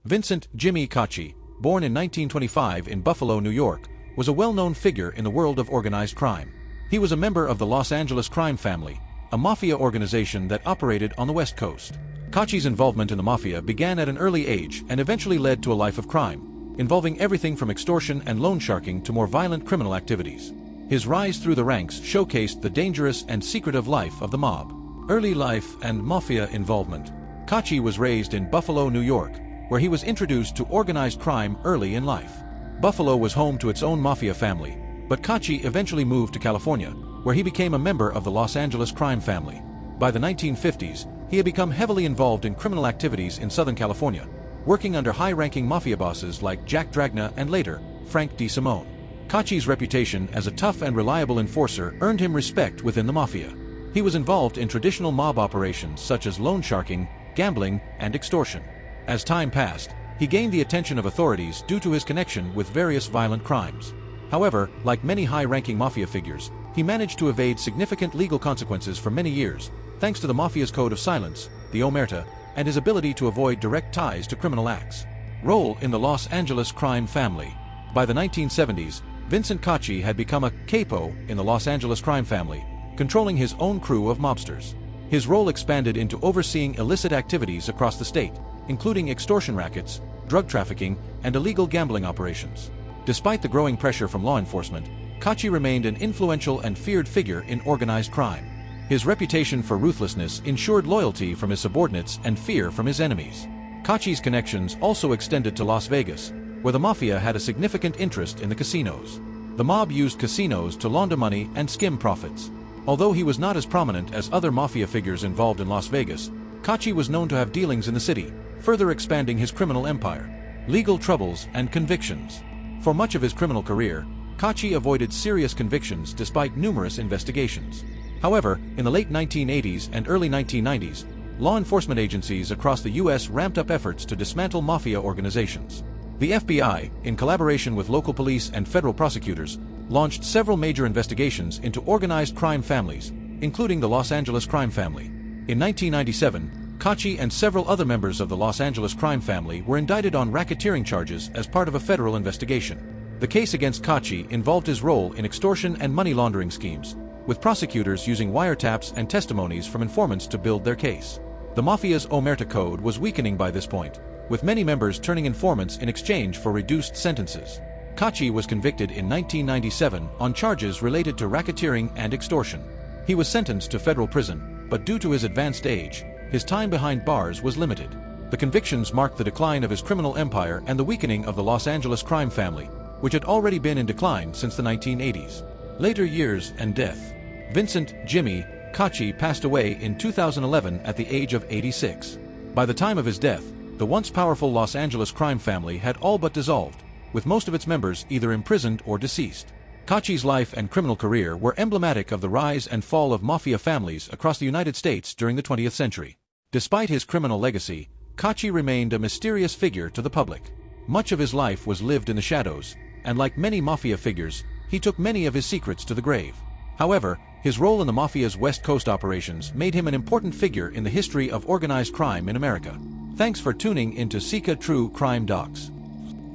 Vincent "Jimmy" Caci, born in 1925 in Buffalo, New York, was a well-known figure in the world of organized crime. He was a member of the Los Angeles crime family, a mafia organization that operated on the West Coast. Caci's involvement in the mafia began at an early age and eventually led to a life of crime, involving everything from extortion and loan sharking to more violent criminal activities. His rise through the ranks showcased the dangerous and secretive life of the mob. Early life and mafia involvement. Caci was raised in Buffalo, New York, where he was introduced to organized crime early in life. Buffalo was home to its own mafia family, but Caci eventually moved to California, where he became a member of the Los Angeles crime family. By the 1950s, he had become heavily involved in criminal activities in Southern California, working under high-ranking mafia bosses like Jack Dragna and later, Frank DeSimone. Caci's reputation as a tough and reliable enforcer earned him respect within the mafia. He was involved in traditional mob operations such as loan sharking, gambling, and extortion. As time passed, he gained the attention of authorities due to his connection with various violent crimes. However, like many high-ranking mafia figures, he managed to evade significant legal consequences for many years, thanks to the mafia's code of silence, the omerta, and his ability to avoid direct ties to criminal acts. Role in the Los Angeles crime family. By the 1970s, Vincent Caci had become a capo in the Los Angeles crime family, controlling his own crew of mobsters. His role expanded into overseeing illicit activities across the state, including extortion rackets, drug trafficking, and illegal gambling operations. Despite the growing pressure from law enforcement, Caci remained an influential and feared figure in organized crime. His reputation for ruthlessness ensured loyalty from his subordinates and fear from his enemies. Caci's connections also extended to Las Vegas, where the mafia had a significant interest in the casinos. The mob used casinos to launder money and skim profits. Although he was not as prominent as other mafia figures involved in Las Vegas, Caci was known to have dealings in the city, further expanding his criminal empire. Legal troubles and convictions. For much of his criminal career, Caci avoided serious convictions despite numerous investigations. However, in the late 1980s and early 1990s, law enforcement agencies across the U.S. ramped up efforts to dismantle mafia organizations. The FBI, in collaboration with local police and federal prosecutors, launched several major investigations into organized crime families, including the Los Angeles crime family. In 1997, Caci and several other members of the Los Angeles crime family were indicted on racketeering charges as part of a federal investigation. The case against Caci involved his role in extortion and money laundering schemes, with prosecutors using wiretaps and testimonies from informants to build their case. The mafia's omerta code was weakening by this point, with many members turning informants in exchange for reduced sentences. Caci was convicted in 1997 on charges related to racketeering and extortion. He was sentenced to federal prison, but due to his advanced age, his time behind bars was limited. The convictions marked the decline of his criminal empire and the weakening of the Los Angeles crime family, which had already been in decline since the 1980s. Later years and death. Vincent "Jimmy" Caci passed away in 2011 at the age of 86. By the time of his death, the once powerful Los Angeles crime family had all but dissolved, with most of its members either imprisoned or deceased. Caci's life and criminal career were emblematic of the rise and fall of mafia families across the United States during the 20th century. Despite his criminal legacy, Caci remained a mysterious figure to the public. Much of his life was lived in the shadows, and like many mafia figures, he took many of his secrets to the grave. However, his role in the mafia's West Coast operations made him an important figure in the history of organized crime in America. Thanks for tuning into Sika True Crime Docs.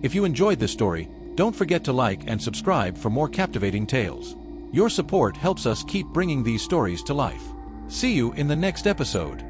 If you enjoyed this story, don't forget to like and subscribe for more captivating tales. Your support helps us keep bringing these stories to life. See you in the next episode.